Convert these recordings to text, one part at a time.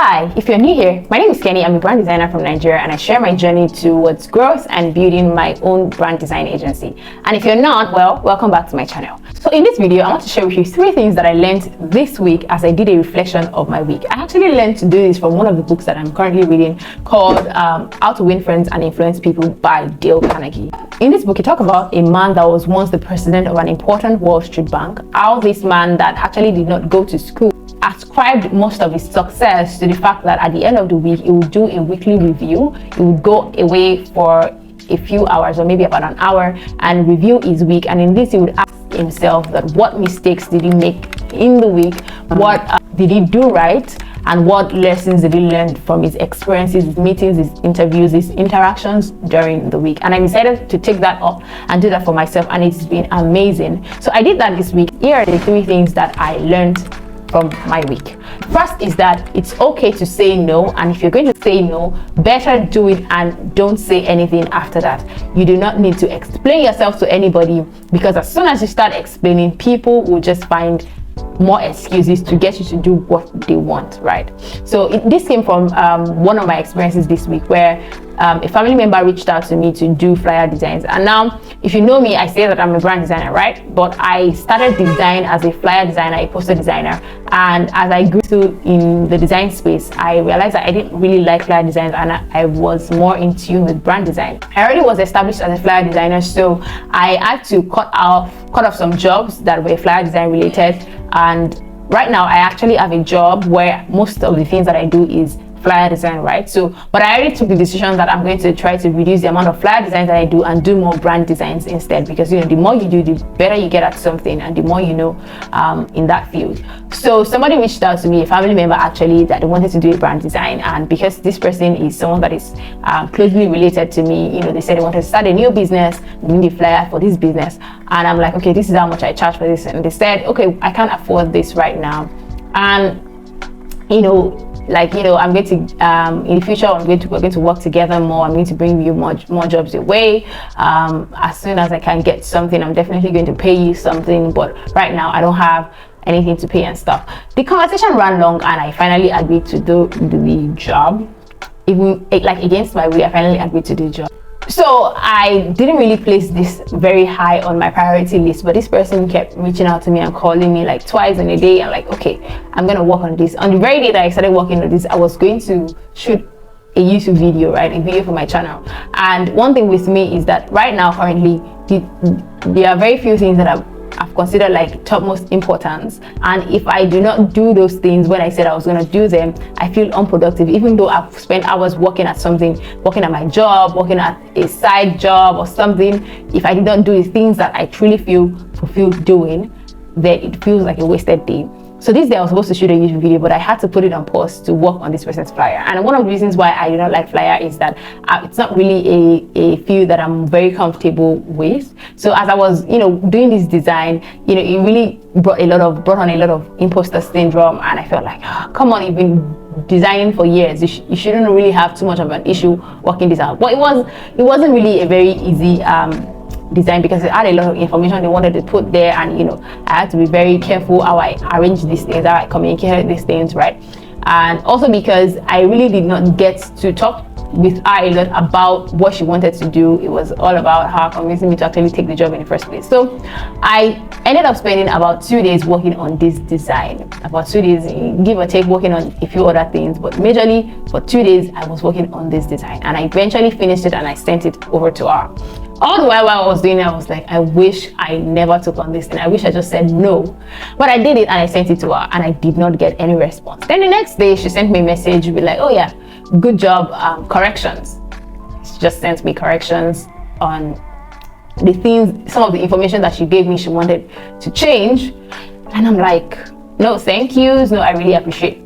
Hi, if you're new here, my name is Kenny. I'm a brand designer from Nigeria and I share my journey towards growth and building my own brand design agency. And if you're not, well, welcome back to my channel. So in this video, I want to share with you 3 things that I learned this week as I did a reflection of my week. I actually learned to do this from one of the books that I'm currently reading called How to Win Friends and Influence People by Dale Carnegie. In this book, he talks about a man that was once the president of an important Wall Street bank, how this man that actually did not go to school ascribed most of his success to the fact that at the end of the week, he would do a weekly review. He would go away for a few hours or maybe about an hour and review his week. And in this, he would ask himself that what mistakes did he make in the week? What did he do right? And what lessons did he learn from his experiences, his meetings, his interviews, his interactions during the week? And I decided to take that up and do that for myself, and it's been amazing. So I did that this week. Here are the 3 things that I learned from my week. First is that it's okay to say no, and if you're going to say no, better do it and don't say anything after that. You do not need to explain yourself to anybody, because as soon as you start explaining, people will just find more excuses to get you to do what they want, right? So this came from one of my experiences this week, where a family member reached out to me to do flyer designs. And now, if you know me, I say that I'm a brand designer, right? But I started design as a flyer designer, a poster designer. And as I grew in the design space, I realized that I didn't really like flyer designs, and I was more in tune with brand design. I already was established as a flyer designer, so I had to cut off some jobs that were flyer design related. And right now, I actually have a job where most of the things that I do is flyer design, right? So, but I already took the decision that I'm going to try to reduce the amount of flyer designs that I do and do more brand designs instead, because the more you do, the better you get at something and the more you know in that field. So somebody reached out to me, a family member actually, that they wanted to do a brand design, and because this person is someone that is closely related to me, they said they wanted to start a new business, they need a flyer for this business, and I'm like, okay, this is how much I charge for this, and they said, okay, I can't afford this right now, and I'm going to in the future we're going to work together more. I'm going to bring you more jobs your way. As soon as I can get something, I'm definitely going to pay you something, but right now I don't have anything to pay and stuff. The conversation ran long, and I finally agreed to do the job. Even against my will, I finally agreed to do the job. So I didn't really place this very high on my priority list, but this person kept reaching out to me and calling me like twice in a day. I'm like, okay, I'm gonna work on this. On the very day that I started working on this, I was going to shoot a YouTube video, right? A video for my channel. And one thing with me is that right now, currently, there are very few things that I've considered like topmost importance, and if I do not do those things when I said I was going to do them, I feel unproductive, even though I've spent hours working at something, working at my job, working at a side job or something. If I did not do the things that I truly feel fulfilled doing, then it feels like a wasted day. So this day I was supposed to shoot a YouTube video, but I had to put it on pause to work on this person's flyer. And one of the reasons why I do not like flyer is that it's not really a field that I'm very comfortable with. So as I was, doing this design, it really brought on a lot of imposter syndrome, and I felt like, oh, come on, you've been designing for years. You shouldn't really have too much of an issue working this out. But it wasn't really a very easy design, because it had a lot of information they wanted to put there, and I had to be very careful how I arrange these things, how I communicate these things, right? And also because I really did not get to talk with her a lot about what she wanted to do. It was all about her convincing me to actually take the job in the first place. So I ended up spending about 2 days working on this design, about 2 days, give or take, working on a few other things, but majorly for 2 days I was working on this design, and I eventually finished it and I sent it over to her. All the while I was doing it, I was like, I wish I never took on this thing. I wish I just said no. But I did it and I sent it to her, and I did not get any response. Then the next day, she sent me a message with like, oh yeah, good job, corrections. She just sent me corrections on the things, some of the information that she gave me she wanted to change. And I'm like, no, thank yous. No, I really appreciate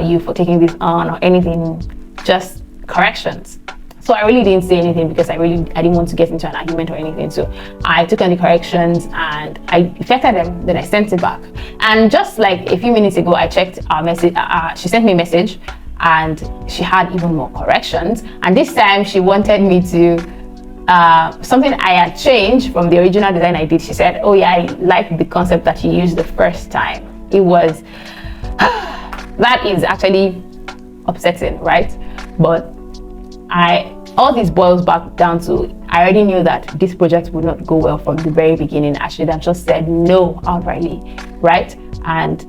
you for taking this on or anything, just corrections. So I really didn't say anything because I didn't want to get into an argument or anything. So I took on the corrections and I effected them. Then I sent it back. And just like a few minutes ago, I checked our message. She sent me a message, and she had even more corrections. And this time she wanted me to something I had changed from the original design I did. She said, "Oh yeah, I like the concept that you used the first time. It was that is actually upsetting, right? But all this boils back down to, I already knew that this project would not go well from the very beginning. I should have just said no outrightly, right? And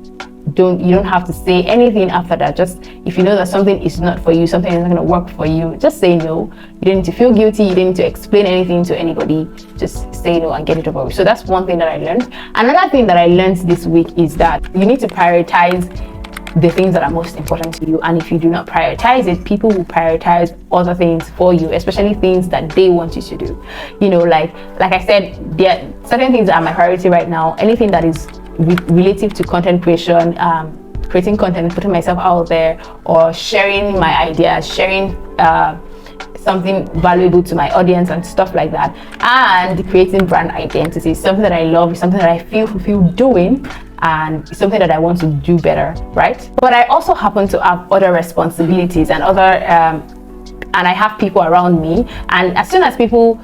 you don't have to say anything after that. Just if you know that something is not for you, something is not going to work for you, just say no. You don't need to feel guilty, you don't need to explain anything to anybody. Just say no and get it over with. So that's one thing that I learned. Another thing that I learned this week is that you need to prioritize the things that are most important to you, and if you do not prioritize it, people will prioritize other things for you, especially things that they want you to do. You know, like I said, there are certain things that are my priority right now. Anything that is relative to content creation, creating content, putting myself out there, or sharing my ideas, sharing something valuable to my audience and stuff like that, and creating brand identity, something that I love, something that I feel fulfilled doing, and something that I want to do better, right? But I also happen to have other responsibilities and and I have people around me, and as soon as people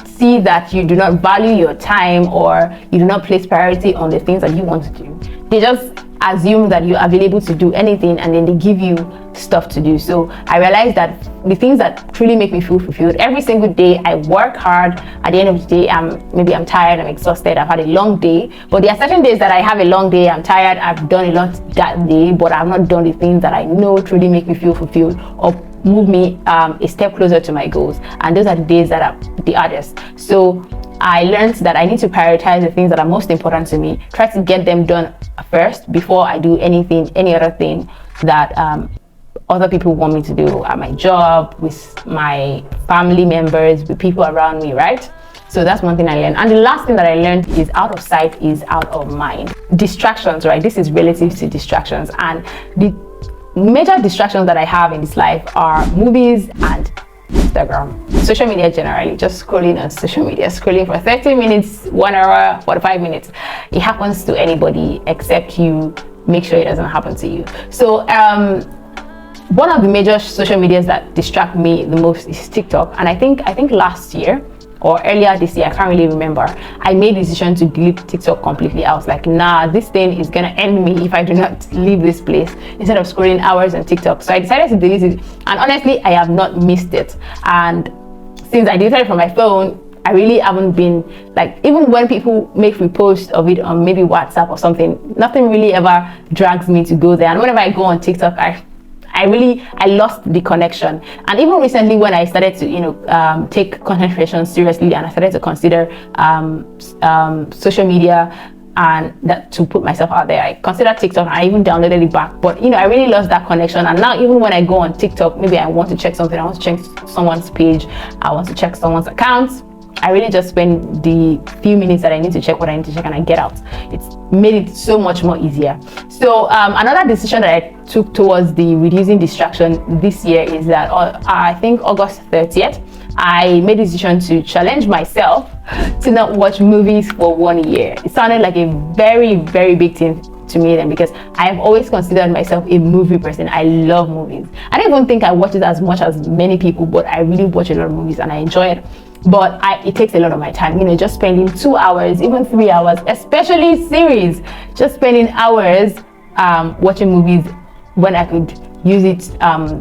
see that you do not value your time or you do not place priority on the things that you want to do, they just assume that you're available to do anything, and then they give you stuff to do. So I realized that the things that truly make me feel fulfilled, every single day I work hard. At the end of the day, maybe I'm tired, I'm exhausted, I've had a long day, but there are certain days that I have a long day, I'm tired, I've done a lot that day, but I've not done the things that I know truly make me feel fulfilled or move me a step closer to my goals. And those are the days that are the hardest. So I learned that I need to prioritize the things that are most important to me, try to get them done first before I do any other thing that other people want me to do at my job, with my family members, with people around me, right? So that's one thing I learned. And the last thing that I learned is out of sight is out of mind. Distractions, right? This is relative to distractions. And the major distractions that I have in this life are movies and Instagram, social media generally, just scrolling on social media, scrolling for 30 minutes, 1 hour, 45 minutes. It happens to anybody except you make sure it doesn't happen to you. So one of the major social medias that distract me the most is TikTok. And I think last year or earlier this year, I can't really remember, I made the decision to delete TikTok completely. I was like, nah, this thing is gonna end me if I do not leave this place, instead of scrolling hours on TikTok. So I decided to delete it, and honestly, I have not missed it. And since I deleted it from my phone, I really haven't been, like, even when people make reposts of it on maybe WhatsApp or something, nothing really ever drags me to go there. And whenever I go on TikTok, I lost the connection. And even recently, when I started to take content creation seriously, and I started to consider social media and that to put myself out there, I considered TikTok, and I even downloaded it back. But I really lost that connection. And now even when I go on TikTok, maybe I want to check something, I want to check someone's page, I want to check someone's account, I really just spend the few minutes that I need to check what I need to check, and I get out. It's made it so much more easier. So another decision that I took towards the reducing distraction this year is that I think August 30th, I made a decision to challenge myself to not watch movies for 1 year. It sounded like a very, very big thing to me then, because I have always considered myself a movie person. I love movies. I don't even think I watch it as much as many people, but I really watch a lot of movies and I enjoy it. But it takes a lot of my time, just spending 2 hours, even 3 hours, especially series, just spending hours watching movies when I could use it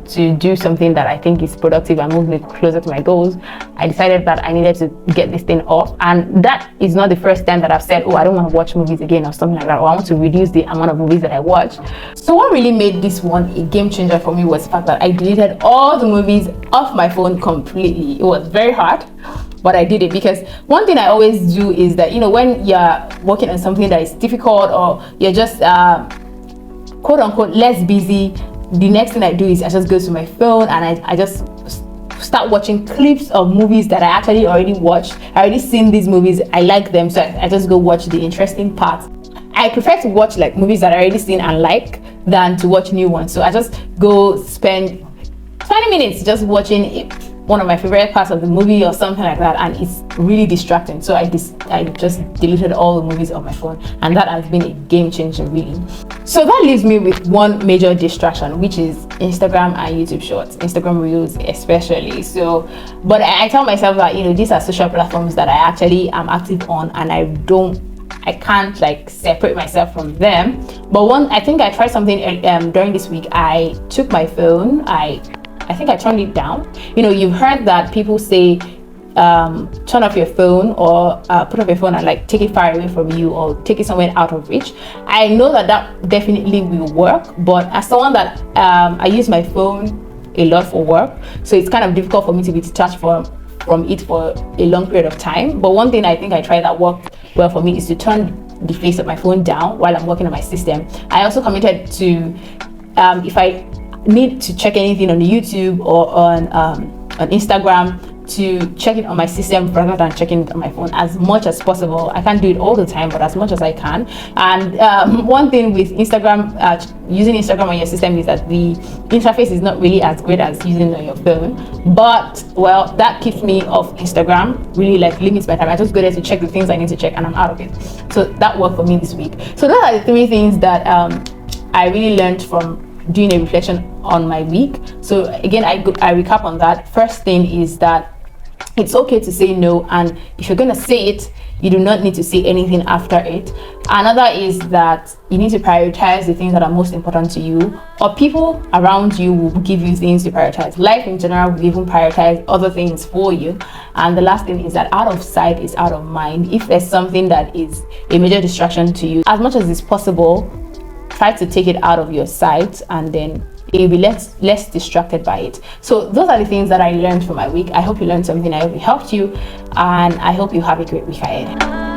to do something that I think is productive and move me closer to my goals. I decided that I needed to get this thing off, and that is not the first time that I've said, oh, I don't want to watch movies again or something like that, or I want to reduce the amount of movies that I watch. So what really made this one a game changer for me was the fact that I deleted all the movies off my phone completely. It was very hard, but I did it, because one thing I always do is that when you're working on something that is difficult, or you're just quote unquote less busy, the next thing I do is I just go to my phone and I just start watching clips of movies that I actually already watched. I already seen these movies, I like them, so I just go watch the interesting parts. I prefer to watch like movies that I already seen and like than to watch new ones. So I just go spend 20 minutes just watching one of my favorite parts of the movie or something like that, and it's really distracting. So I just deleted all the movies on my phone, and that has been a game changer, really. So that leaves me with one major distraction, which is Instagram and YouTube Shorts, Instagram Reels especially. So, but I tell myself that these are social platforms that I actually am active on, and I don't I can't like separate myself from them. But I think I tried something during this week. I took my phone, I think I turned it down. You know, you've heard that people say turn off your phone, or put off your phone and like take it far away from you, or take it somewhere out of reach. I know that definitely will work, but as someone that I use my phone a lot for work, so it's kind of difficult for me to be detached from it for a long period of time. But one thing I think I tried that worked well for me is to turn the face of my phone down while I'm working on my system. I also committed to if I need to check anything on YouTube or on Instagram, to check it on my system rather than checking it on my phone as much as possible. I can't do it all the time, but as much as I can. And one thing with Instagram, using Instagram on your system, is that the interface is not really as great as using it on your phone. But well, that keeps me off Instagram, really like limits my time. I just go there to check the things I need to check and I'm out of it. So that worked for me this week. So those are the 3 things that I really learned from doing a reflection on my week. So again, I recap on that. First thing is that it's okay to say no, and if you're gonna say it, you do not need to say anything after it. Another is that you need to prioritize the things that are most important to you, or people around you will give you things to prioritize. Life in general will even prioritize other things for you. And the last thing is that out of sight is out of mind. If there's something that is a major distraction to you, as much as it's possible, try to take it out of your sight, and then you'll be less distracted by it. So those are the things that I learned from my week. I hope you learned something. I hope it helped you, and I hope you have a great week ahead.